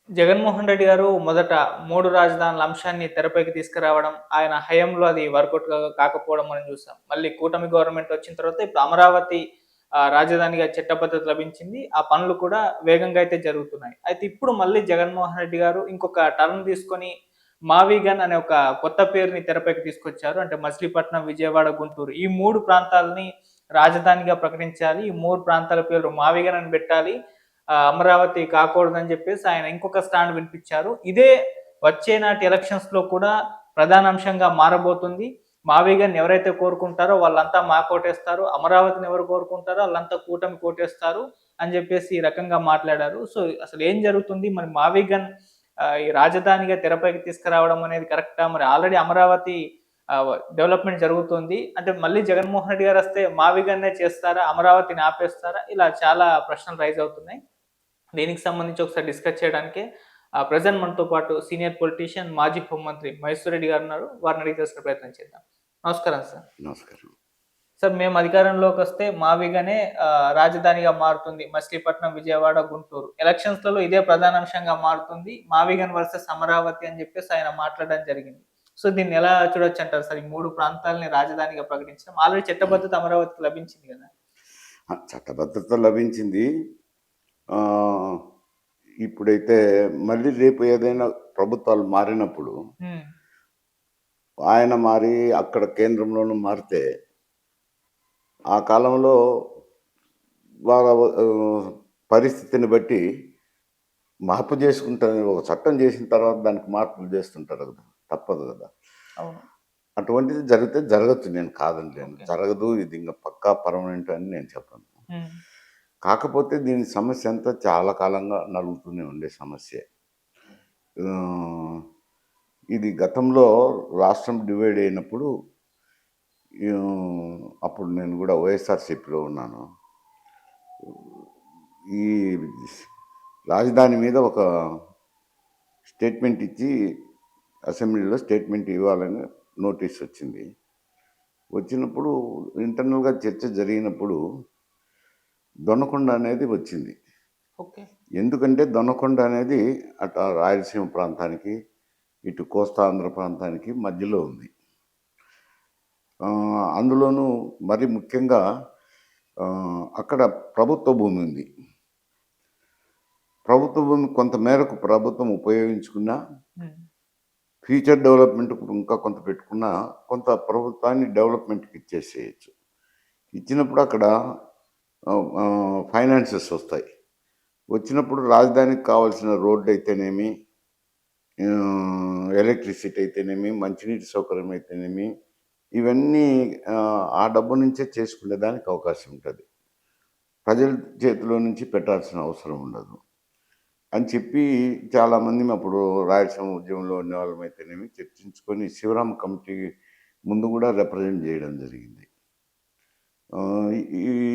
జగన్మోహన్ రెడ్డి గారు మొదట 3 రాజధానుల అంశాన్ని తెరపైకి తీసుకురావడం, ఆయన హయాంలో అది వర్కౌట్ కాకపోవడం మనం చూసాం. మళ్ళీ కూటమి గవర్నమెంట్ వచ్చిన తర్వాత ఇప్పుడు అమరావతి రాజధానిగా చట్టబద్ధత లభించింది. ఆ పనులు కూడా వేగంగా అయితే జరుగుతున్నాయి. అయితే ఇప్పుడు మళ్ళీ జగన్మోహన్ రెడ్డి గారు ఇంకొక టర్న్ తీసుకొని మావీగన్ అనే ఒక కొత్త పేరుని తెరపైకి తీసుకొచ్చారు. అంటే మచిలీపట్నం, విజయవాడ, గుంటూరు ఈ 3 ప్రాంతాలని రాజధానిగా ప్రకటించాలి. ఈ 3 ప్రాంతాల పేర్లు మావీగన్ అని పెట్టాలి. అమరావతి కాకూడదని చెప్పేసి ఆయన ఇంకొక స్టాండ్ వినిపించారు. ఇదే వచ్చే నాటి ఎలక్షన్స్‌లో కూడా ప్రధాన అంశంగా మారబోతుంది. మావిగన్ ఎవరైతే కోరుకుంటారో వాళ్ళంతా కోటేస్తారు. అమరావతిని ఎవరు కోరుకుంటారో ఆళ్ళంతా కూటమి కోటేస్తారు అని చెప్పేసి ఈ రకంగా మాట్లాడారు. సో, అసలు ఏం జరుగుతుంది? మరి మావిగన్ ఈ రాజధానిగా తెరపైకి తీసుకురావడం అనేది కరెక్టా? మరి ఆల్రెడీ అమరావతి డెవలప్‌మెంట్ జరుగుతుంది. అంటే మళ్ళీ జగన్మోహన్ రెడ్డి గారొస్తే మావిగన్నే చేస్తారా? అమరావతిని ఆపేస్తారా? ఇలా చాలా ప్రశ్నలు రైజ్ అవుతున్నాయి. దీనికి సంబంధించి ఒకసారి డిస్కస్ చేయడానికే ప్రెజెంట్ మనతో పాటు సీనియర్ పొలిటీషియన్, మాజీ హోంమంత్రి మహేశ్వర్ రెడ్డి గారున్నారు. వారిని అడిగి తెలుసుకునే ప్రయత్నం చేద్దాం. నమస్కారం సార్. నమస్కారం. సార్ మేము అధికారంలోకొస్తే మావిగానే రాజధానిగా మారుతుంది. మచిలీపట్నం, విజయవాడ, గుంటూరు. ఎలక్షన్స్‌లలో ఇదే ప్రధాన అంశంగా మారుతుంది. మావిగన్ వర్సెస్ అమరావతి అని చెప్పేసి ఆయన మాట్లాడడం జరిగింది. సో దీన్ని ఎలా చూడొచ్చంటారు సార్? ఈ 3 ప్రాంతాలని రాజధానిగా ప్రకటించడం. ఆల్రెడీ చట్టబద్ధత అమరావతికి లభించింది గదా! చట్టబద్ధత లభించింది. ఇప్పుడైతే మళ్ళీ రేపు ఏదైనా ప్రభుత్వాలు మారినప్పుడు హ్మ్. ఆయన మారి అక్కడ కేంద్రంలోనూ మారితే ఆ కాలంలో వాళ్ళ పరిస్థితిని బట్టి మార్పు చేసుకుంటారు. ఒక చట్టం చేసిన తర్వాత దానికి మార్పులు చేస్తుంటారు కదా! తప్పదు కదా! అవును. అటువంటిది జరిగితే జరగచ్చు, నేను కాదనలేను. ఓకే. జరగదు, ఇది ఇంక పక్కా పర్మనెంట్ అని నేను చెప్పను. హ్మ్. కాకపోతే దీని సమస్య అంతా చాలా కాలంగా నలుగుతూనే ఉండే సమస్యే. ఆహ్, ఇది గతంలో రాష్ట్రం డివైడ్ అయినప్పుడు అప్పుడు నేను కూడా వైఎస్ఆర్‌సీపీలో ఉన్నాను. ఈ రాజధాని మీద ఒక స్టేట్మెంట్ ఇచ్చి అసెంబ్లీలో స్టేట్మెంట్ ఇవ్వాలని నోటీస్ వచ్చింది. వచ్చినప్పుడు ఇంటర్నల్‌గా చర్చ జరిగినప్పుడు దొనకొండ అనేది వచ్చింది. ఓకే. ఎందుకంటే దొనకొండ అనేది అటు రాయలసీమ ప్రాంతానికి, ఇటు కోస్తాంధ్ర ప్రాంతానికి మధ్యలో ఉంది. అందులోనూ మరి ముఖ్యంగా అక్కడ ప్రభుత్వ భూమి ఉంది. ప్రభుత్వ భూమి కొంత మేరకు ప్రభుత్వం ఉపయోగించుకున్నా, ఫ్యూచర్ డెవలప్మెంట్‌కు ఇంకా కొంత పెట్టుకున్నా, కొంత ప్రభుత్వాన్ని డెవలప్మెంట్‌కి ఇచ్చేసేయొచ్చు. ఇచ్చినప్పుడు అక్కడ ఫైనాన్సెస్ వస్తాయి. వచ్చినప్పుడు రాజధానికి కావాల్సిన రోడ్డయితేనేమి, ఎలక్ట్రిసిటీ అయితేనేమి, మంచినీటి సౌకర్యం అయితేనేమి, ఇవన్నీ ఆ డబ్బు నుంచే చేసుకునేదానికి అవకాశం ఉంటుంది. ప్రజల చేతిలో నుంచి పెట్టాల్సిన అవసరం ఉండదు అని చెప్పి చాలామంది అప్పుడు రాయలసీమ ఉద్యమంలో ఉన్నవాళ్ళమైతేనేమి చర్చించుకొని శివరాం కమిటీ ముందు కూడా రిప్రజెంట్ చేయడం జరిగింది.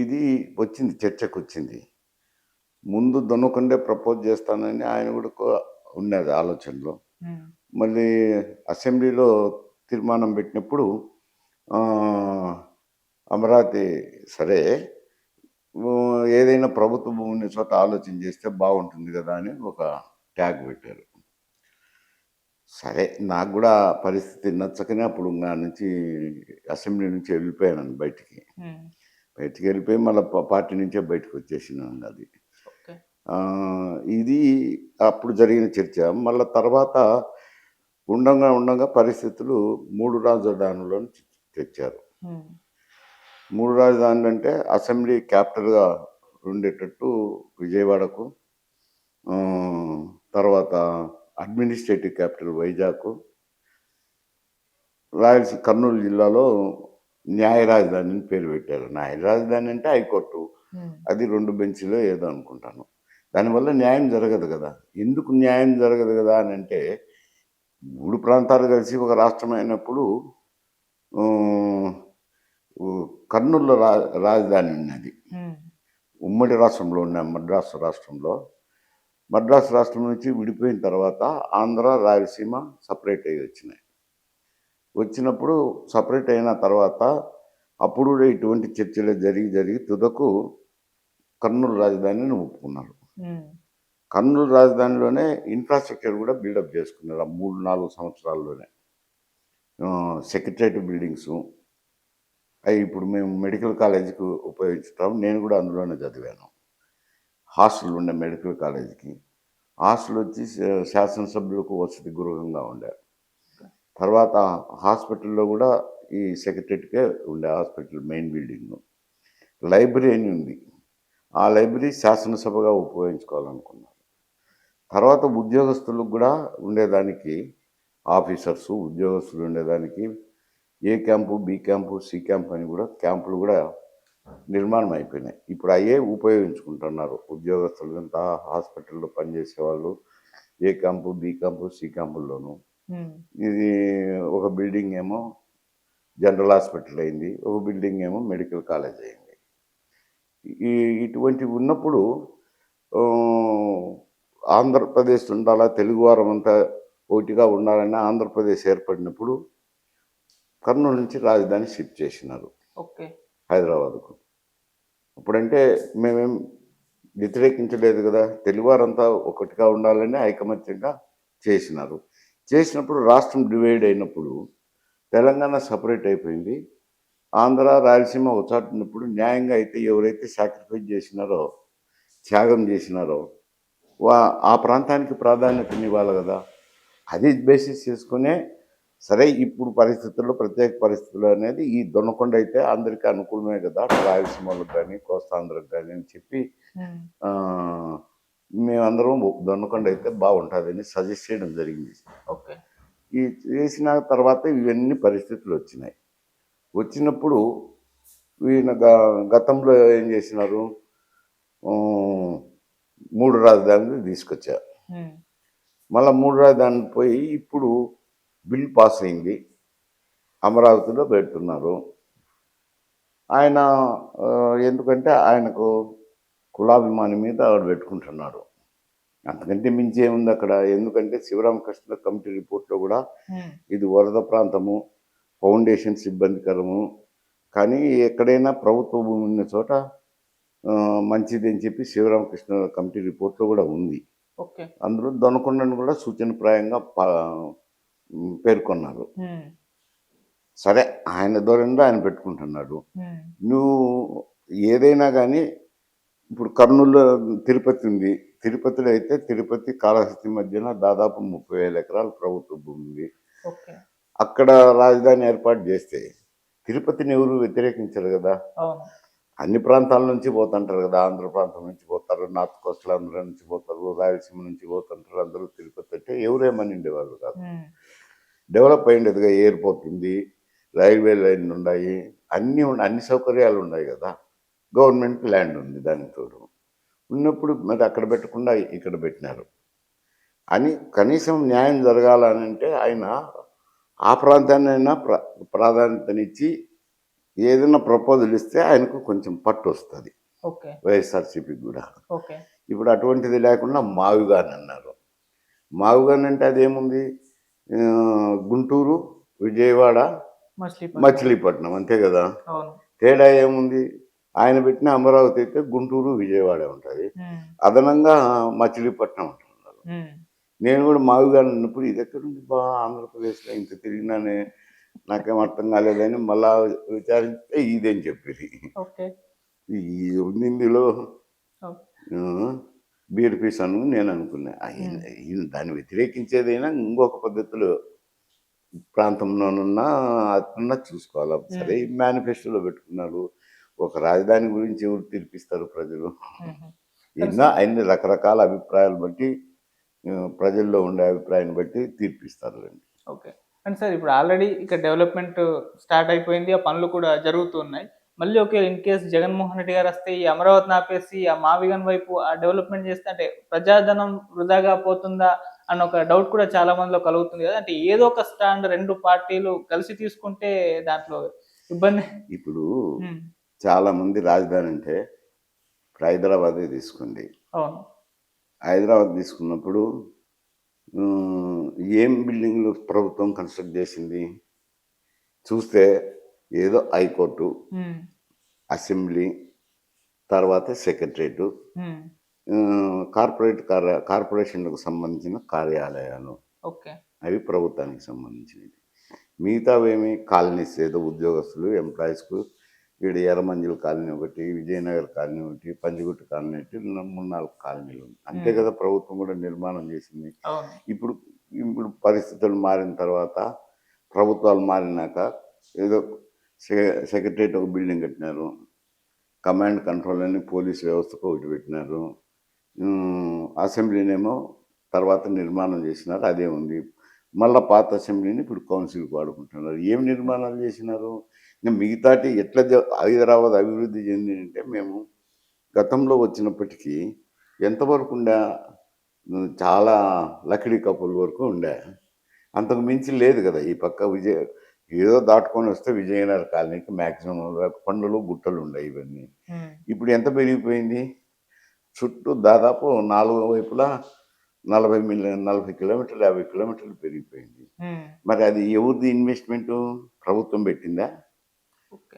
ఇది వచ్చింది, చర్చకు వచ్చింది. ముందు దొన్నకొండే ప్రపోజ్ చేస్తానని ఆయన కూడా ఉన్నది ఆలోచనలో. మళ్ళీ అసెంబ్లీలో తీర్మానం పెట్టినప్పుడు అమరావతి సరే, ఏదైనా ప్రభుత్వ భూమిని చోట ఆలోచన చేస్తే బాగుంటుంది కదా అని ఒక ట్యాగ్ పెట్టారు. సరే, నాకు కూడా పరిస్థితి నచ్చకనే అప్పుడు నా నుంచి అసెంబ్లీ నుంచి వెళ్ళిపోయాను బయటికి. బయటికి వెళ్ళిపోయి మళ్ళీ పార్టీ నుంచే బయటకు వచ్చేసినాను. అది ఇది అప్పుడు జరిగిన చర్చ. మళ్ళీ తర్వాత ఉండంగా పరిస్థితులు 3 రాజధానులను తెచ్చారు. 3 రాజధానులు అంటే అసెంబ్లీ క్యాపిటల్గా ఉండేటట్టు విజయవాడకు, తర్వాత అడ్మినిస్ట్రేటివ్ క్యాపిటల్ వైజాగ్, కర్నూలు జిల్లాలో న్యాయ రాజధాని అని పేరు పెట్టారు. న్యాయ రాజధాని అంటే హైకోర్టు, అది 2 బెంచ్లో ఏదో అనుకుంటాను. దానివల్ల న్యాయం జరగదు కదా. ఎందుకు న్యాయం జరగదు కదా అని అంటే, 3 ప్రాంతాలు కలిసి ఒక రాష్ట్రం అయినప్పుడు కర్నూలులో రాజధాని ఉన్నది. ఉమ్మడి రాష్ట్రంలో ఉన్న మద్రాసు రాష్ట్రంలో. మద్రాసు రాష్ట్రం నుంచి విడిపోయిన తర్వాత ఆంధ్ర, రాయలసీమ సపరేట్ అయ్యి వచ్చినాయి. వచ్చినప్పుడు సపరేట్ అయిన తర్వాత అప్పుడు ఇటువంటి చర్చలు జరిగి తుదకు కర్నూలు రాజధానిని ఒప్పుకున్నారు. కర్నూలు రాజధానిలోనే ఇన్ఫ్రాస్ట్రక్చర్ కూడా బిల్డప్ చేసుకున్నారు ఆ 3-4 సంవత్సరాల్లోనే. సెక్రటరేట్ బిల్డింగ్సు అవి ఇప్పుడు మేము మెడికల్ కాలేజీకి ఉపయోగిస్తాం. నేను కూడా అందులోనే చదివాను. హాస్టల్ ఉండే మెడికల్ కాలేజీకి. హాస్టల్ వచ్చి శాసనసభ్యులకు వసతి గృహంగా ఉండే. తర్వాత హాస్పిటల్లో కూడా ఈ సెక్రటరేట్కే ఉండే హాస్పిటల్ మెయిన్ బిల్డింగ్. లైబ్రరీ అని ఉంది. ఆ లైబ్రరీ శాసనసభగా ఉపయోగించుకోవాలనుకున్నారు. తర్వాత ఉద్యోగస్తులకు కూడా ఉండేదానికి ఆఫీసర్సు ఉద్యోగస్తులు ఉండేదానికి A camp, B camp, C camp అని కూడా క్యాంపులు కూడా నిర్మాణం అయిపోయినాయి. ఇప్పుడు అయ్యే ఉపయోగించుకుంటున్నారు ఉద్యోగస్తులంతా హాస్పిటల్లో పనిచేసే వాళ్ళు ఏ క్యాంపు, బి క్యాంపు, సి క్యాంపుల్లోనూ. ఇది ఒక బిల్డింగ్ ఏమో జనరల్ హాస్పిటల్ అయింది, ఒక బిల్డింగ్ ఏమో మెడికల్ కాలేజ్ అయింది. ఇటువంటివి ఉన్నప్పుడు ఆంధ్రప్రదేశ్ ఉండాలా, తెలుగువారం అంతా ఒకటిగా ఉండాలని ఆంధ్రప్రదేశ్ ఏర్పడినప్పుడు కర్నూలు నుంచి రాజధాని షిఫ్ట్ చేసినారు ఓకే హైదరాబాద్కు. అప్పుడంటే మేమేం వ్యతిరేకించలేదు కదా, తెలుగువారంతా ఒకటిగా ఉండాలని ఐకమత్యంగా చేసినారు. చేసినప్పుడు రాష్ట్రం డివైడ్ అయినప్పుడు తెలంగాణ సపరేట్ అయిపోయింది. ఆంధ్ర రాయలసీమ ఒకచాటు ఉన్నప్పుడు న్యాయంగా అయితే ఎవరైతే సాక్రిఫైస్ చేసినారో, త్యాగం చేసినారో ఆ ప్రాంతానికి ప్రాధాన్యతనివ్వాలి కదా. అది బేసిస్ చేసుకునే సరే ఇప్పుడు పరిస్థితుల్లో ప్రత్యేక పరిస్థితులు అనేది ఈ దొనకొండ అయితే అందరికీ అనుకూలమే కదా, రాయలసీమ వాళ్ళకి కానీ కోస్తాంధ్రకు కానీ అని చెప్పి మేమందరం దొనకొండ అయితే బాగుంటుందని సజెస్ట్ చేయడం జరిగింది. ఓకే ఈ చేసిన తర్వాత ఇవన్నీ పరిస్థితులు వచ్చినాయి. వచ్చినప్పుడు ఈయన గతంలో ఏం చేసినారు, 3 రాజధానులు తీసుకొచ్చారు. మళ్ళీ 3 రాజధానులు పోయి ఇప్పుడు బిల్ పాస్ అయింది, అమరావతిలో పెడుతున్నారు. ఆయన ఎందుకంటే ఆయనకు కులాభిమాని మీద ఆవిడ పెట్టుకుంటున్నాడు. అంతకంటే మించి ఏముంది అక్కడ. ఎందుకంటే శివరామకృష్ణ కమిటీ రిపోర్ట్లో కూడా ఇది వరద ప్రాంతము, ఫౌండేషన్స్ ఇబ్బందికరము, కానీ ఎక్కడైనా ప్రభుత్వ భూమి ఉన్న చోట మంచిది అని చెప్పి శివరామకృష్ణ కమిటీ రిపోర్ట్లో కూడా ఉంది. అందులో దొనకొండను కూడా సూచనప్రాయంగా పేర్కొన్నారు. సరే ఆయన ధోరణిలో ఆయన పెట్టుకుంటున్నాడు. నువ్వు ఏదైనా కానీ ఇప్పుడు కర్నూలులో తిరుపతి ఉంది. తిరుపతిలో అయితే తిరుపతి కాళహస్తి మధ్యన దాదాపు 30,000 ఎకరాలు ప్రభుత్వ భూమి ఉంది. అక్కడ రాజధాని ఏర్పాటు చేస్తే తిరుపతిని ఎవరు వ్యతిరేకించరు కదా. అన్ని ప్రాంతాల నుంచి పోతుంటారు కదా, ఆంధ్ర ప్రాంతం నుంచి పోతారు, నార్త్ కోస్టల్ ఆంధ్ర నుంచి పోతారు, రాయలసీమ నుంచి పోతుంటారు. అందరూ తిరుపతి అంటే ఎవరేమని ఉండేవాళ్ళు కాదు. డెవలప్ అయ్యిండేదిగా, ఎయిర్పోర్ట్ ఉంది, రైల్వే లైన్ ఉన్నాయి, అన్ని సౌకర్యాలు ఉన్నాయి కదా. గవర్నమెంట్ ల్యాండ్ ఉంది దానికి తోడు. ఉన్నప్పుడు మరి అక్కడ పెట్టకుండా ఇక్కడ పెట్టినారు అని కనీసం న్యాయం జరగాలని అంటే ఆయన ఆ ప్రాంతాన్నైనా ప్రాధాన్యతనిచ్చి ఏదైనా ప్రపోజల్ ఇస్తే ఆయనకు కొంచెం పట్టు వస్తుంది వైఎస్ఆర్సీపీకి కూడా. ఇప్పుడు అటువంటిది లేకుండా మావిగాన్ అన్నారు. మావిగాన్ అంటే అదేముంది, గుంటూరు, విజయవాడ, మచిలీపట్నం అంతే కదా. తేడా ఏముంది, ఆయన పెట్టిన అమరావతి అయితే గుంటూరు, విజయవాడ ఉంటుంది, అదనంగా మచిలీపట్నం అంటున్నారు. నేను కూడా మావిగాన్ ఉన్నప్పుడు ఇది ఎక్కడుంది బా ఆంధ్రప్రదేశ్లో, ఇంత తిరిగినానే నాకేం అర్థం కాలేదని మళ్ళా విచారిస్తే ఇదేం చెప్పేది. ఈ ఇందులో బీర్ పీస్ అను నేను అనుకున్నా. దాన్ని వ్యతిరేకించేదైనా ఇంకొక పద్ధతిలో ప్రాంతంలోనున్నా అట్లా చూసుకోవాలి. సరే మేనిఫెస్టోలో పెట్టుకున్నారు. ఒక రాజధాని గురించి ఎవరు తీర్పిస్తారు, ప్రజలు. అన్ని రకరకాల అభిప్రాయాలు బట్టి ప్రజల్లో ఉండే అభిప్రాయాన్ని బట్టి తీర్పిస్తారు. ఓకే అండ్ సార్, ఇప్పుడు ఆల్రెడీ ఇక్కడ డెవలప్మెంట్ స్టార్ట్ అయిపోయింది, ఆ పనులు కూడా జరుగుతున్నాయి. మళ్ళీ okay in case Jaganmohan Reddy గారు వస్తే ఈ అమరావతిని ఆపేసి ఆ మావిగన్ వైపు ఆ డెవలప్మెంట్ చేస్తే అంటే ప్రజాధనం వృధాగా పోతుందా అన్న ఒక డౌట్ కూడా చాలా మందిలో కలుగుతుంది కదా. అంటే ఏదో ఒక స్టాండ్ 2 పార్టీలు కలిసి తీసుకుంటే దాంట్లో ఇబ్బంది. ఇప్పుడు చాలా మంది రాజధాని అంటే హైదరాబాదే తీసుకుంది. హైదరాబాద్ తీసుకున్నప్పుడు ఏం బిల్డింగ్లు ప్రభుత్వం కన్స్ట్రక్ట్ చేసింది చూస్తే ఏదో హైకోర్టు, అసెంబ్లీ, తర్వాత సెక్రటరేటు, కార్పొరేషన్లకు సంబంధించిన కార్యాలయాలు ఓకే. అవి ప్రభుత్వానికి సంబంధించినవి. మిగతావేమి కాలనీస్ ఏదో ఉద్యోగస్తులు ఎంప్లాయీస్కు ఈడ ఎర్రమంజిల్ కాలనీ ఒకటి, విజయనగర్ కాలనీ ఒకటి, పంజగుట్ట కాలనీ ఒకటి, 3-4 కాలనీలు ఉన్నాయి. అంతే కదా ప్రభుత్వం కూడా నిర్మాణం చేసింది. అవును. ఇప్పుడు ఇప్పుడు పరిస్థితులు మారిన తర్వాత ప్రభుత్వాలు మారినాక ఏదో సెక్రటరియట్ ఒక బిల్డింగ్ కట్టినారు, కమాండ్ కంట్రోల్ అని పోలీస్ వ్యవస్థకు ఒకటి పెట్టినారు, అసెంబ్లీనేమో తర్వాత నిర్మాణం చేసినారు, అదే ఉంది. మళ్ళీ పాత అసెంబ్లీని ఇప్పుడు కౌన్సిల్కి వాడుకుంటున్నారు. ఏం నిర్మాణాలు చేసినారు? ఇంకా మిగతాటి ఎట్లా హైదరాబాద్ అభివృద్ధి చెందిందంటే, మేము గతంలో వచ్చినప్పటికీ ఎంతవరకు ఉండే, చాలా లకిడీ కప్పుల వరకు ఉండే, అంతకు మించి లేదు కదా. ఈ పక్క ఏదో దాటుకొని వస్తే విజయనగర కాలనీకి మ్యాక్సిమం కొండలు గుట్టలు ఉన్నాయి ఇవన్నీ. ఇప్పుడు ఎంత పెరిగిపోయింది? చుట్టూ దాదాపు 4 వైపులా 40 కిలోమీటర్లు 50 కిలోమీటర్లు పెరిగిపోయింది. మరి అది ఎవరిది ఇన్వెస్ట్మెంటు? ప్రభుత్వం పెట్టిందా?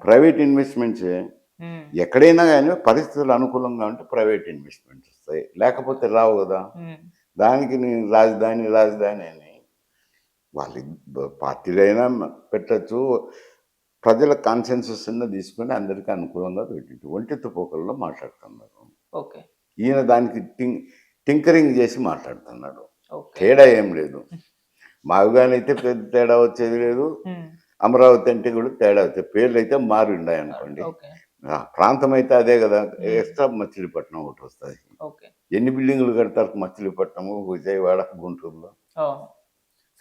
ప్రైవేట్ ఇన్వెస్ట్మెంట్సే. ఎక్కడైనా కానీ పరిస్థితులు అనుకూలంగా ఉంటే ప్రైవేట్ ఇన్వెస్ట్మెంట్స్ వస్తాయి, లేకపోతే రావు కదా. దానికి నేను రాజధాని అని వాళ్ళు పార్టీలైనా పెట్టచ్చు, ప్రజల కాన్సెన్సస్ తీసుకొని అందరికీ అనుకూలంగా పెట్టింది. ఒంటెత్తు పోకల్లో మాట్లాడుతున్నారు. ఓకే. ఈయన దానికి టింకరింగ్ చేసి మాట్లాడుతున్నాడు. తేడా ఏం లేదు. మావిగానైతే పెద్ద తేడా వచ్చేది లేదు, అమరావతి అంటే కూడా తేడా వచ్చేది. పేర్లు అయితే మారి ఉన్నాయి అనుకోండి, ప్రాంతం అయితే అదే కదా. ఎక్స్ట్రా మచిలీపట్నం ఒకటి వస్తుంది. ఎన్ని బిల్డింగులు కడతారు మచిలీపట్నము, విజయవాడ, గుంటూరులో?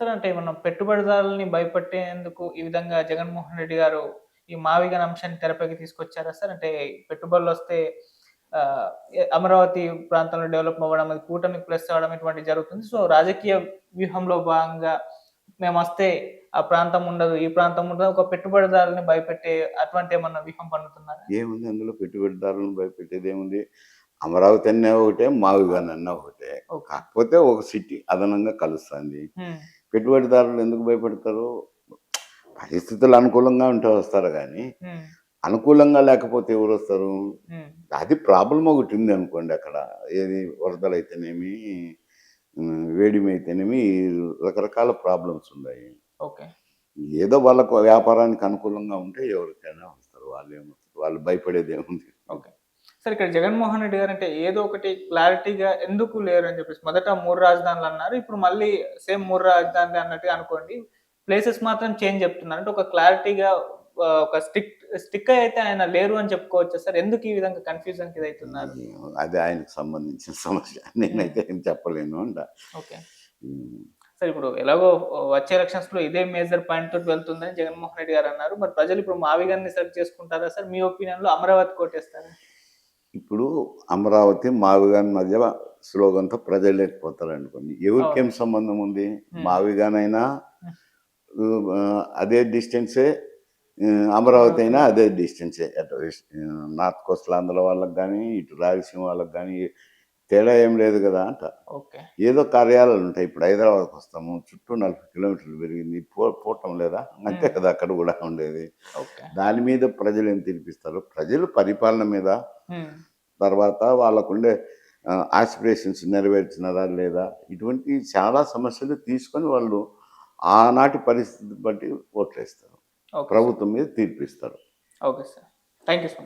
సార్, అంటే మనం పెట్టుబడిదారులని భయపెట్టేందుకు ఈ విధంగా జగన్మోహన్ రెడ్డి గారు ఈ మావిగన్ అంశాన్ని తెరపైకి తీసుకొచ్చారా సార్? అంటే పెట్టుబడులు వస్తే అమరావతి ప్రాంతంలో డెవలప్ అవ్వడం, అది కూటమికి ప్లస్ అవ్వడం ఇటువంటి జరుగుతుంది. సో రాజకీయ వ్యూహంలో భాగంగా మేము వస్తే ఆ ప్రాంతం ఉండదు, ఈ ప్రాంతం ఉండదు, ఒక పెట్టుబడిదారులని భయపెట్టే అటువంటి ఏమన్నా వ్యూహం పన్నుతున్నారా? ఏముంది అందులో? పెట్టుబడిదారులను భయపెట్టేది ఏముంది? అమరావతి అన్నా ఒకటే, మావిగాన్ అన్నా ఒకటే. కాకపోతే ఒక సిటీ అదనంగా కలుస్తుంది. పెట్టుబడిదారులు ఎందుకు భయపడతారు? పరిస్థితులు అనుకూలంగా ఉంటే వస్తారు, కానీ అనుకూలంగా లేకపోతే ఎవరు వస్తారు? అది ప్రాబ్లం ఒకటి ఉంది అనుకోండి అక్కడ. ఏది వరదలు అయితేనేమి, వేడిమి అయితేనేమి, రకరకాల ప్రాబ్లమ్స్ ఉన్నాయి. ఏదో వాళ్ళకు వ్యాపారానికి అనుకూలంగా ఉంటే ఎవరికైనా వస్తారు, వాళ్ళు ఏమవుతారు, వాళ్ళు భయపడేది ఏముంది. సార్, ఇక్కడ జగన్మోహన్ రెడ్డి గారు అంటే ఏదో ఒకటి క్లారిటీగా ఎందుకు లేరు అని చెప్పేసి, మొదట 3 రాజధానులు అన్నారు, ఇప్పుడు మళ్ళీ సేమ్ 3 రాజధానులు అన్నట్టుగా అనుకోండి, ప్లేసెస్ మాత్రం చేంజ్ చెప్తున్నారు. అంటే ఒక క్లారిటీగా ఒక స్టిక్ అయితే ఆయన లేరు అని చెప్పుకోవచ్చు సార్. ఎందుకు ఈ విధంగా కన్ఫ్యూజన్ కి అవుతున్నారు? అది ఆయనకు సంబంధించిన సమస్య, నేనైతే ఏం చెప్పలేను అంట. సార్, ఇప్పుడు ఎలాగో వచ్చే ఎలక్షన్స్ లో ఇదే మేజర్ పాయింట్ తోటి వెళ్తుందని జగన్మోహన్ రెడ్డి గారు అన్నారు. మరి ప్రజలు ఇప్పుడు మావిగాన్ని సెలెక్ట్ చేసుకుంటారా సార్? మీ ఒపీనియన్ లో అమరావతి కోటేస్తారా? ఇప్పుడు అమరావతి మావిగాన్ మధ్య స్లోగన్తో ప్రజలు లేకపోతారు అనుకోండి, ఎవరికేం సంబంధం ఉంది? మావిగానైనా అదే డిస్టెన్సే, అమరావతి అయినా అదే డిస్టెన్సే. అటు నార్త్ కోస్టల్ ఆంధ్ర వాళ్ళకి కానీ, ఇటు రాయలసీమ వాళ్ళకి కానీ తేడా ఏం లేదు కదా అంట. ఏదో కార్యాలయాలు ఉంటాయి. ఇప్పుడు హైదరాబాద్కి వస్తాము, చుట్టూ 40 కిలోమీటర్లు పెరిగింది, పోవటం లేదా? అంతే కదా అక్కడ కూడా ఉండేది. దాని మీద ప్రజలు ఏం తీర్పిస్తారు? ప్రజలు పరిపాలన మీద, తర్వాత వాళ్ళకుండే ఆస్పిరేషన్స్ నెరవేర్చినారా లేదా, ఇటువంటి చాలా సమస్యలు తీసుకొని వాళ్ళు ఆనాటి పరిస్థితి బట్టి ఓట్లేస్తారు, ప్రభుత్వం మీద తీర్పిస్తారు. Okay sir, thank you so much.